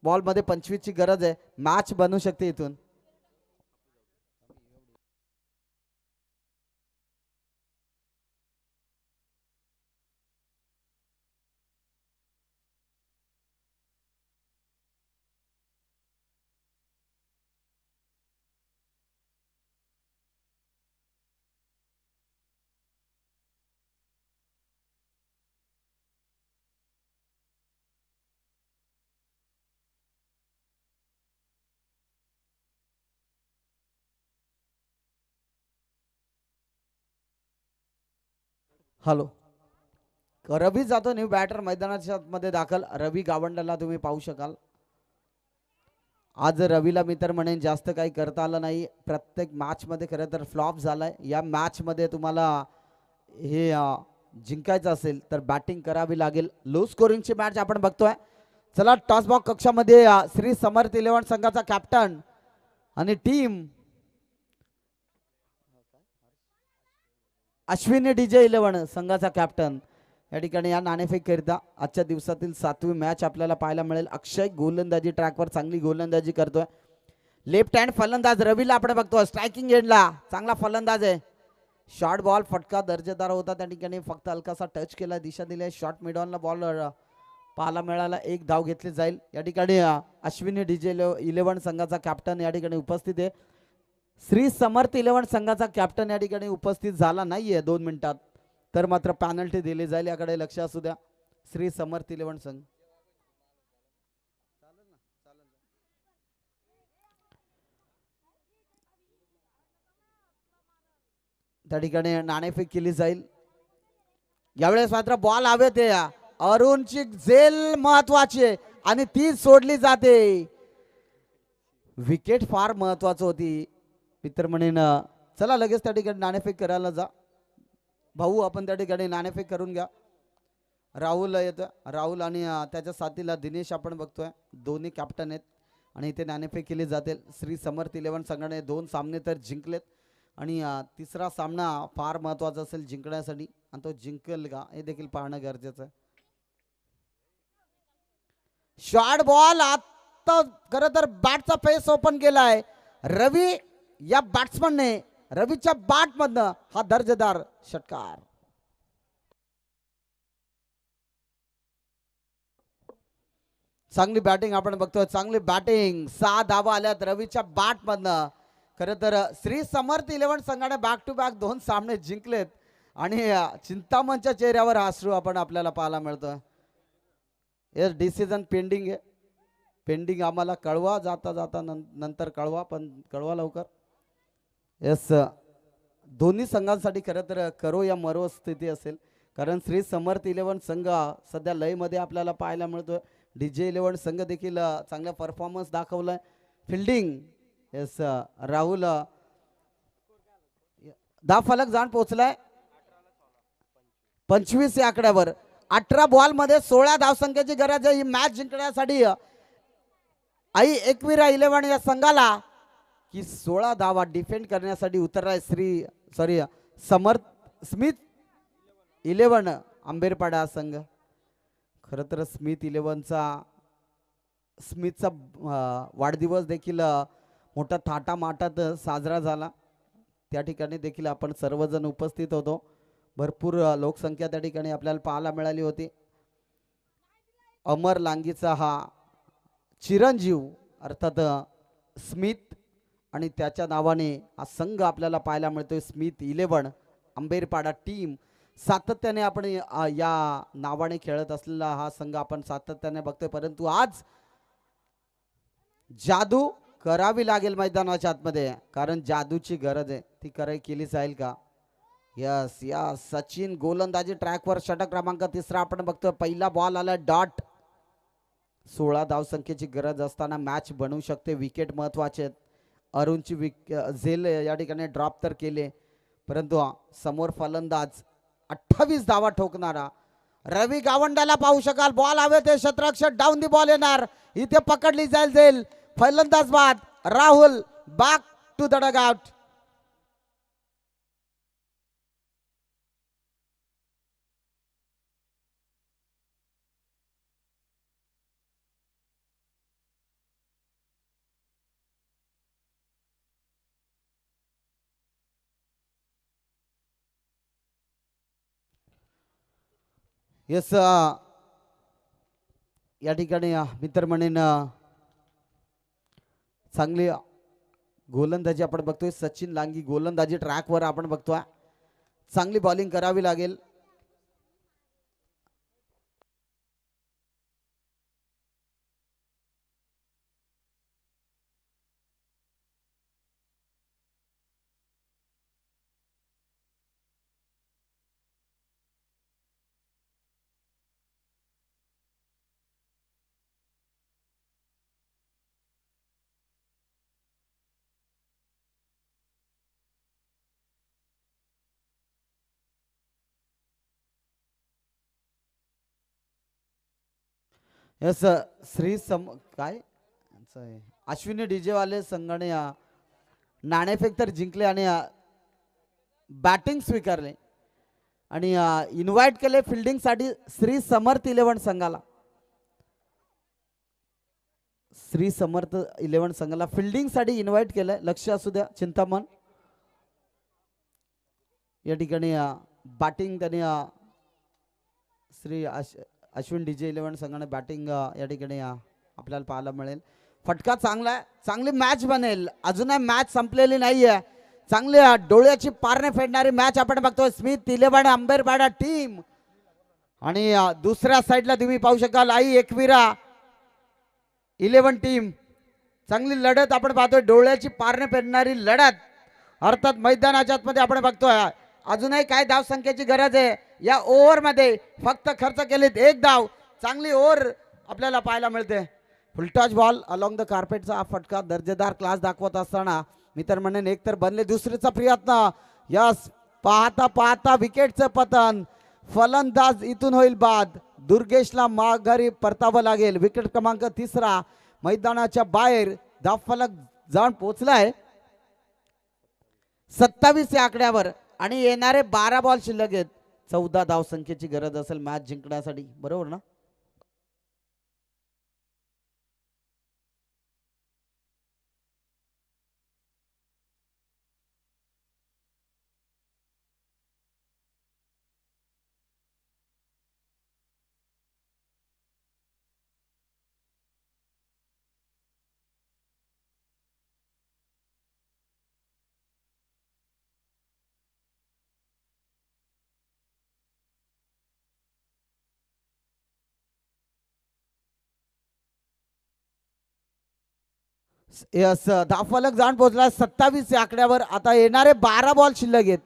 बॉल मध्ये 25 ची गरज आहे. मॅच बनू शकते इथून. हॅलो रवी जातो न्यू बॅटर मैदानाच्या मध्ये दाखल. रवी गावंडला तुम्ही पाहू शकाल. आज रवीला मी तर म्हणेन जास्त काही करता आलं नाही. प्रत्येक मॅच मध्ये खरं तर फ्लॉप झालाय. या मॅच मध्ये तुम्हाला हे जिंकायचं असेल तर बॅटिंग करावी लागेल. लो स्कोरिंगची मॅच आपण बघतोय. चला टॉस बॉक्स कक्षामध्ये श्री समर्थ 11 संघाचा कॅप्टन आणि टीम अश्विनी डीजे 11 संघाचा कॅप्टन या ठिकाणी या नाणेफेक करिता आजच्या दिवसातील 7वी मॅच आपल्याला पाहायला मिळेल. अक्षय गोलंदाजी ट्रॅकवर चांगली गोलंदाजी करतोय. लेफ्ट हँड फलंदाज रवीला आपण बघतोय स्ट्रायकिंग एंडला चांगला फलंदाज आहे. शॉर्ट बॉल फटका दर्जेदार होता. त्या ठिकाणी फक्त हलकासा टच केला. दिशा दिली. शॉर्ट मिडॉनला बॉल पाहायला मिळाला. एक धाव घेतली जाईल. या ठिकाणी अश्विनी डीजे 11 संघाचा कॅप्टन या ठिकाणी उपस्थित आहे. श्री समर्थ 11 संघाचा कॅप्टन या ठिकाणी उपस्थित झाला नाहीये 2 मिनिटात तर मात्र पॅनल्टी दिली जाईल. याकडे लक्ष असू द्या. श्री समर्थ 11 संघ त्या ठिकाणी नाणेफेक केली जाईल. यावेळेस मात्र बॉल हवे ते अरुणची झेल महत्वाची आणि ती सोडली जाते. विकेट फार महत्वाची होती. मित्र म्हणेन चला लगेच त्या ठिकाणी नाणेफेक करायला जा भाऊ. आपण त्या ठिकाणी नाणेफेक करून घ्या. राहुल येतं. राहुल आणि त्याच्या साथीला दिनेश आपण बघतोय. दोन्ही कॅप्टन आहेत आणि इथे नाणेफेक केली जाते. श्री समर्थ 11 संघाने 2 सामने तर जिंकलेत आणि तिसरा सामना फार महत्वाचा असेल जिंकण्यासाठी आणि तो जिंकेल का हे देखील पाहणं गरजेचं आहे. शॉर्ट बॉल आता खरं तर बॅटचा फेस ओपन केलाय. रवी या बॅट्समनने रवीच्या बॅट मधनं हा दर्जेदार षटकार. चांगली बॅटिंग आपण बघतोय. चांगली बॅटिंग 6 धावा आल्यात रवीच्या बॅट मधनं. खरं तर श्री समर्थ 11 संघाने बॅक टू बॅक 2 सामने जिंकलेत आणि चिंतामणच्या चेहऱ्यावर अश्रू आपण आपल्याला पाहायला मिळतोय. हे डिसिजन पेंडिंग आहे. पेंडिंग आम्हाला कळवा. जाता जाता नंतर कळवा पण कळवा लवकर. यस दोन्ही संघांसाठी खरं तर करो या मरो स्थिती असेल. कारण श्री समर्थ 11 संघ सध्या लयमध्ये आपल्याला पाहायला मिळतोय. डीजे 11 संघ देखील चांगला परफॉर्मन्स दाखवलाय. फिल्डिंग यस राहुल फलक जाण पोहोचलाय 25 या आकड्यावर. 18 बॉल मध्ये 16 धावसंख्येची गरज आहे ही मॅच जिंकण्यासाठी. आई एकविरा 11 या संघाला की 16 धावा डिफेंड करण्यासाठी उतरलाय समर्थ स्मिथ 11 आंबेरपाडा संघ. खर तर स्मिथचा वाढदिवस देखील मोठा थाटामाटात साजरा झाला. त्या ठिकाणी देखील आपण सर्वजण उपस्थित होतो. भरपूर लोकसंख्या त्या ठिकाणी आपल्याला पाहायला मिळाली होती. अमर लांगीचा हा चिरंजीव अर्थात स्मिथ आणि त्याच्या नावाने हा संघ आपल्याला पाहायला मिळतोय. स्मिथ 11 आंबेरपाडा टीम सातत्याने आपण या नावाने खेळत असलेला हा संघ आपण सातत्याने बघतोय. परंतु आज जादू करावी लागेल मैदानाच्या आतमध्ये, कारण जादूची गरज आहे. ती केली जाईल का? यस यस सचिन गोलंदाजी ट्रॅकवर षटक क्रमांक 3 आपण बघतोय. पहिला बॉल आला डॉट. 16 धावसंख्येची गरज असताना मॅच बनवू शकते. विकेट महत्वाचे आहेत. अरुणची झेल या ठिकाणी ड्रॉप तर केले, परंतु समोर फलंदाज 28 धावा ठोकणारा रवी गावंड्याला पाहू शकाल. बॉल हवे ते क्षेत्ररक्षक डाऊन दी बॉल येणार. इथे पकडली जाईल फलंदाज बाद. Rahul back to the dugout. Yes या ठिकाणी मित्र म्हणेन चांगली गोलंदाजी आपण बघतोय. सचिन लांगी गोलंदाजी ट्रॅकवर आपण बघतोय. चांगली बॉलिंग करावी लागेल. यस काय अश्विनी डीजेवाले संघाने नाणेफेक तर जिंकले आणि बॅटिंग स्वीकारले आणि इन्व्हाइट केले फिल्डिंगसाठी श्री समर्थ 11 संघाला. श्री समर्थ 11 संघाला फिल्डिंगसाठी इन्व्हाइट केलंय. लक्ष असू द्या चिंतामण. या ठिकाणी बॅटिंग त्यांनी श्री अश्विन डीजे 11 संघाने बॅटिंग या ठिकाणी आपल्याला पाहायला मिळेल. फटका चांगला आहे. चांगली मॅच बनेल. अजूनही मॅच संपलेली नाहीये. चांगली डोळ्याची पारणे फेडणारी मॅच आपण बघतोय. स्मिथ 11 आंबेरपाडा टीम आणि दुसऱ्या साईडला तुम्ही पाहू शकाल आई एकविरा 11 टीम. चांगली लढत आपण पाहतोय. डोळ्याची पारणे फेडणारी लढत अर्थात मैदानाच्या आतमध्ये आपण बघतोय. अजूनही काय धाव संख्येची गरज आहे. या ओव्हर मध्ये फक्त खर्च केलेत 1 धाव. चांगली ओव्हर आपल्याला पाहायला मिळते. फुलटॉच बॉल अलॉंग द कार्पेटचा हा फटका दर्जेदार क्लास दाखवत असताना मित्र म्हणेन एक तर बनले दुसरीचा प्रयत्न. यस पाहता पाहता विकेटचं पतन. फलंदाज इथून होईल बाद. दुर्गेशला माघारी परतावं लागेल. विकेट क्रमांक 3 मैदानाच्या बाहेर. धावफलक जाऊन पोहोचलाय 27 या आकड्यावर आणि येणारे 12 बॉल शिल्लक आहेत. 14 धाव संख्येची गरज असेल मॅच जिंकण्यासाठी, बरोबर ना? यस धावफलक जाऊन पोहोचला 27 या आकड्यावर. आता येणारे 12 बॉल शिल्लक आहेत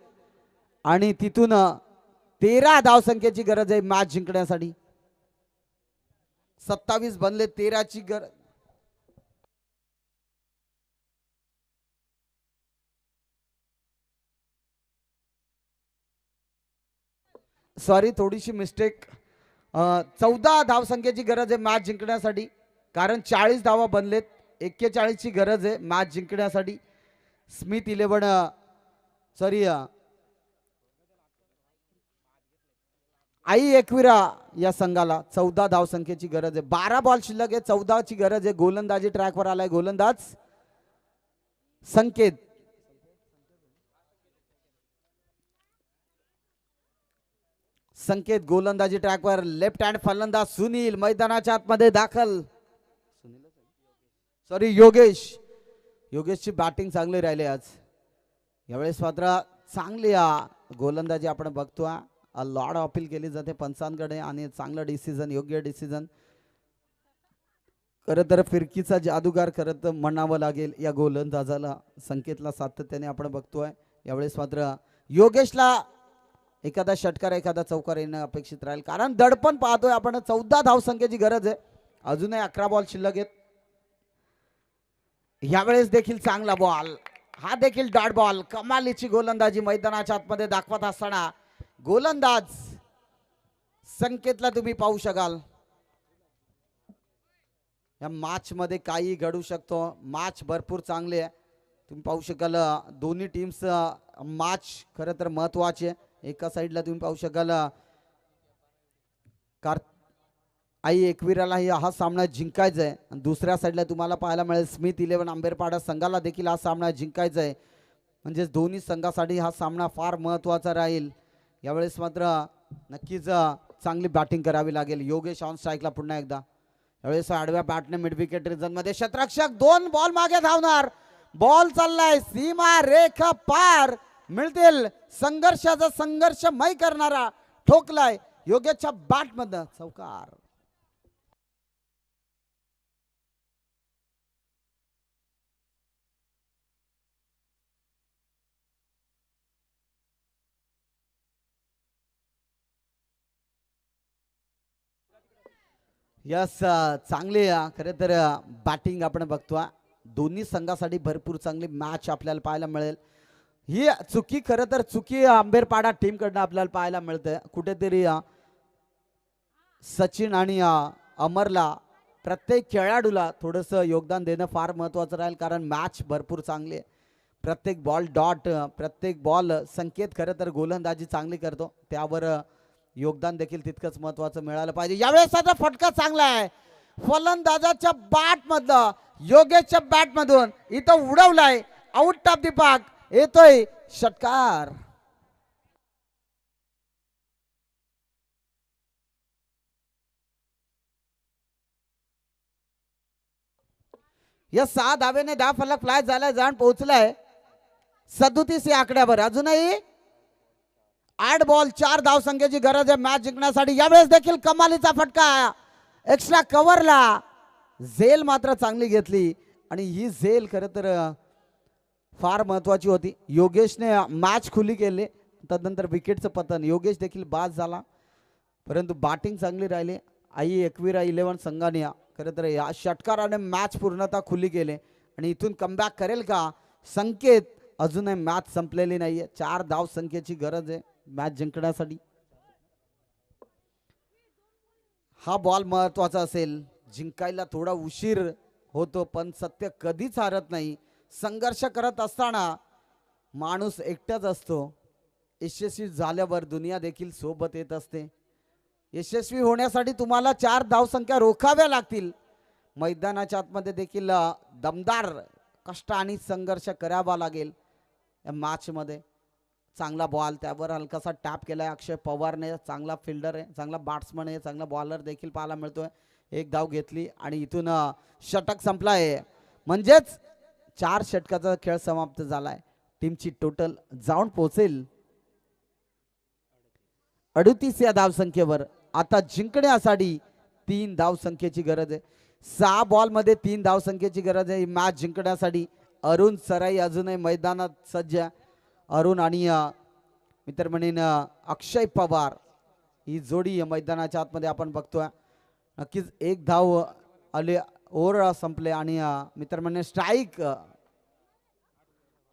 आणि तिथून 13 धाव संख्येची गरज आहे मॅच जिंकण्यासाठी. 27 बनले 13 ची गरज. सॉरी थोडीशी मिस्टेक. 14 धावसंख्येची गरज आहे मॅच जिंकण्यासाठी, कारण 40 धावा बनलेत. 41 ची गरज आहे मॅच जिंकण्यासाठी. स्मिथ 11 सॉरी आई एकविरा या संघाला 14 धावसंख्येची गरज आहे. 12 बॉल शिल्लक आहे, 14 ची गरज आहे. गोलंदाजी ट्रॅकवर आलाय गोलंदाज संकेत. संकेत गोलंदाजी ट्रॅकवर. लेफ्ट हँड फलंदाज सुनील मैदानाच्या आतमध्ये दाखल. सॉरी योगेश. योगेशची बॅटिंग चांगली राहिली आज. यावेळेस मात्र चांगली गोलंदाजी आपण बघतो. लॉड अपील केली जाते पंचांकडे आणि चांगलं डिसिजन, योग्य डिसिजन. खरं तर फिरकीचा जादूगार खरं तर म्हणावं लागेल या गोलंदाजाला. संकेतला सातत्याने आपण बघतोय. यावेळेस मात्र योगेशला एखादा षटकार एखादा चौकार येणं अपेक्षित राहील, कारण दडपण पाहतोय आपण. 14 धावसंख्येची गरज आहे, अजूनही 11 बॉल शिल्लक आहेत. यावेळेस देखील चांगला बॉल, हा देखील डॉट बॉल. कमालीची गोलंदाजी मैदानाच्या आतमध्ये दाखवत असताना गोलंदाज संकेतला तुम्ही पाहू शकाल. या मॅच मध्ये काही घडू शकतो. मॅच भरपूर चांगली आहे, तुम्ही पाहू शकाल. दोन्ही टीम्स मॅच खरं तर महत्वाची आहे. एका साईडला तुम्ही पाहू शकाल आई एकविरालाही हा सामना जिंकायचा आहे, आणि दुसऱ्या साईडला तुम्हाला पाहायला मिळेल स्मिथ 11 आंबेरपाडा संघाला देखील हा सामना जिंकायचा आहे. म्हणजे दोन्ही संघासाठी हा सामना फार महत्वाचा राहील. यावेळेस मात्र नक्कीच चांगली बॅटिंग करावी लागेल. योगेश ऑन स्ट्राईकला पुन्हा एकदा. यावेळेस आडव्या बॅटने मिड विकेट रिजन मध्ये क्षेत्ररक्षक 2 बॉल मागे धावणार. बॉल चाललाय सीमा रेखा पार. मिळतील संघर्षाचा संघर्षमय करणारा ठोकलाय योगेशच्या बॅट मध्ये चौकार. यस चांगली खरं तर बॅटिंग आपण बघतो. दोन्ही संघासाठी भरपूर चांगली मॅच आपल्याला पाहायला मिळेल. ही चुकी खरं तर चुकी आंबेरपाडा टीम कडनं आपल्याला पाहायला मिळते. कुठेतरी सचिन आणि अमरला, प्रत्येक खेळाडूला थोडंसं योगदान देणं फार महत्त्वाचं राहील, कारण मॅच भरपूर चांगली आहे. प्रत्येक बॉल डॉट, प्रत्येक बॉल संकेत खरं तर गोलंदाजी चांगली करतो, त्यावर योगदान देखील तितकंच महत्त्वाचं मिळालं पाहिजे. यावेळेस आता फटका चांगला आहे फलंदाजाच्या बॅट मधलं, योगेशच्या बॅट मधून इथं उडवलाय. आउट ऑफ द पार्क येतोय षटकार. या 6 धावेने 10 फलक फ्लाय झालाय, जाण पोहोचलाय 37 या आकड्यावर. अजूनही 8 बॉल 4 धाव संख्येची गरज आहे मॅच जिंकण्यासाठी. यावेळेस देखील कमालीचा फटका एक्स्ट्रा कव्हरला. झेल मात्र चांगली घेतली, आणि ही झेल खरं तर फार महत्वाची होती. योगेशने मॅच खुली केली, तदनंतर विकेटचं पतन. योगेश देखील बाद झाला, परंतु बॅटिंग चांगली राहिली. आई एकविरा 11 संघाने खरं तर या षटकाराने मॅच पूर्णतः खुली केले, आणि इथून कमबॅक करेल का संकेत. अजूनही मॅच संपलेली नाहीये. 4 धाव संख्येची गरज आहे मॅच जिंकण्यासाठी. हा बॉल महत्वाचा असेल. जिंकायला थोडा उशीर होतो, पण सत्य कधीच हारत नाही. संघर्ष करत असताना माणूस एकटाच असतो. यशस्वी झाल्यावर दुनिया देखील सोबत येत असते. यशस्वी होण्यासाठी तुम्हाला 4 धावसंख्या रोखाव्या लागतील. मैदानाच्या आतमध्ये देखील दमदार कष्ट आणि संघर्ष करावा लागेल या मॅच मध्ये. चांगला बॉल, त्यावर हलकासा टॅप केलाय अक्षय पवारने. चांगला फिल्डर आहे, चांगला बॅट्समन आहे, चांगला बॉलर देखील पाहायला मिळतोय. 1 धाव घेतली आणि इथून षटक संपलाय. म्हणजेच 4 षटकाचा खेळ समाप्त झालाय. टीमची टोटल जाऊन पोहोचेल 38 या धावसंख्येवर. आता जिंकण्यासाठी 3 धावसंख्येची गरज आहे. 6 बॉल मध्ये 3 धावसंख्येची गरज आहे मॅच जिंकण्यासाठी. अरुण सराई अजूनही मैदानात सज्ज. अरुण आणि मित्र म्हणेन अक्षय पवार ही जोडी मैदानाच्या आतमध्ये आपण बघतोय. नक्कीच 1 धाव आले, ओव्हर संपले, आणि मित्र म्हणणे स्ट्राईक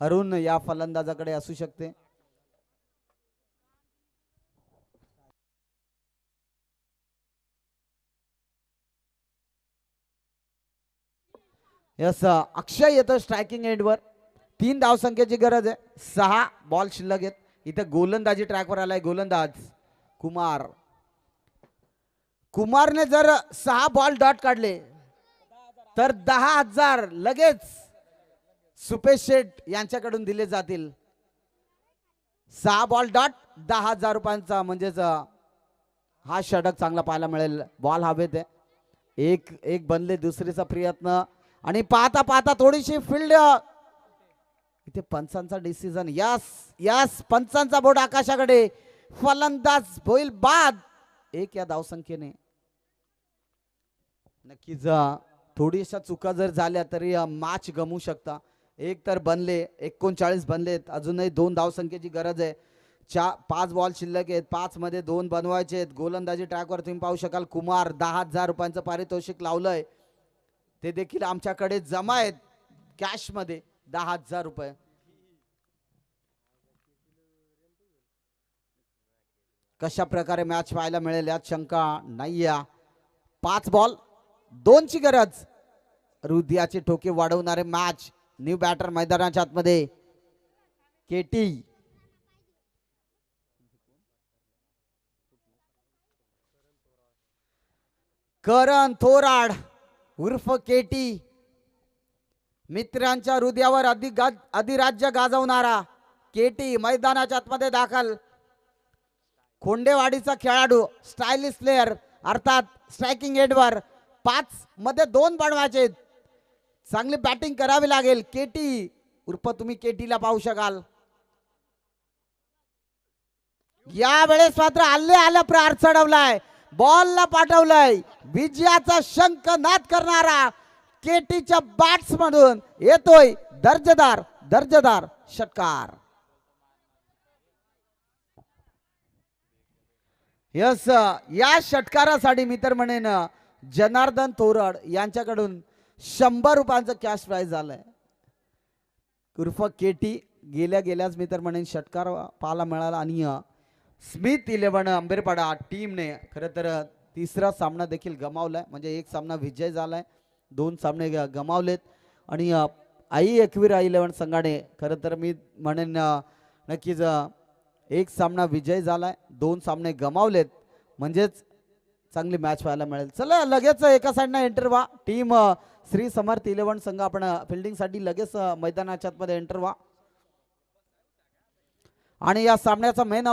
अरुण या फलंदाजाकडे असू शकते. यस अक्षय येतो स्ट्रायकिंग एंडवर. 3 धावसंख्येची गरज आहे. 6 बॉल शिल्लक आहेत. इथे गोलंदाजी ट्रॅकवर आलाय गोलंदाज कुमार. कुमारने जर 6 बॉल डॉट काढले तर 10,000 लगेच सुपेश शेठ यांच्याकडून दिले जातील. 6 बॉल डॉट 10,000 रुपयांचा म्हणजेच हा षटक चांगला पाहायला मिळेल. बॉल हवेत आहे. एक बनले दुसरीचा प्रयत्न आणि पाहता पाहता थोडीशी फील्ड इथे पंचांचा डिसिजन. यस यस पंचांचा बोर्ड आकाशाकडे. फलंदाज होईल बाद. 1 या धावसंख्येने. नक्कीच थोडीशा चुका जर झाल्या तरी मॅच गमवू शकता. एक तर बनले 39 बनलेत. अजूनही 2 धावसंख्येची गरज आहे. 5 बॉल शिल्लक आहेत. 5 मध्ये 2 बनवायचे आहेत. गोलंदाजी ट्रॅकवर तुम्ही पाहू शकाल कुमार 10,000 रुपयांचं पारितोषिक लावलंय. ते देखील आमच्याकडे जमा आहेत कॅश मध्ये 10,000 रुपये. कशा प्रकारे मॅच पाहायला मिळेल यात शंका नाहीये. 5 बॉल 2 ची गरज. हृदयाचे ठोके वाढवणारे मॅच. न्यू बॅटर मैदानाच्या आतमध्ये केटी. करण थोराड उर्फ केटी. मित्रांच्या हृदयावर अधिराज्य गाजवणारा केटी मैदानाच्या आतमध्ये दाखल. खोंडेवाडीचा खेळाडू स्टायलिश प्लेयर अर्थात स्ट्रायकिंग एंडवर. 5 मध्ये 2 बनवायचे. चांगली बॅटिंग करावी लागेल. केटी उर्फ तुम्ही केटीला पाहू शकाल. या वेळेस मात्र आल्या प्रहार चढवलाय. बॉलला पाठवलंय. विजयाचा शंखनाद करणारा केटीच्या बॅट्स मधून येतोय दर्जेदार षटकार. यस या षटकारासाठी मी तर म्हणेन जनार्दन थोराड यांच्याकडून 100 रुपयांचं कॅश प्राइज झालंय. उर्फ केटी गेल्याच मी तर म्हणेन षटकार पाहायला मिळाला. आणि स्मिथ 11 अंबेरपाडा टीमने खरं तर तिसरा सामना देखील गमावलाय. म्हणजे एक सामना विजय झालाय. 2 सामने गमावलेत. आणि आई एकविरा 11 संघाने खरं तर मी म्हणेन नक्कीच एक सामना विजय झालाय. 2 सामने गमावलेत. म्हणजेच चांगली मॅच पाहायला मिळेल. चला लगेच एका साईडनं एंटर व्हा. टीम श्री समर्थ 11 संघ आपण फिल्डिंग साठी लगेच मैदानाच्या आतमध्ये एंटर व्हा. आणि या सामन्याचा मेन ऑफ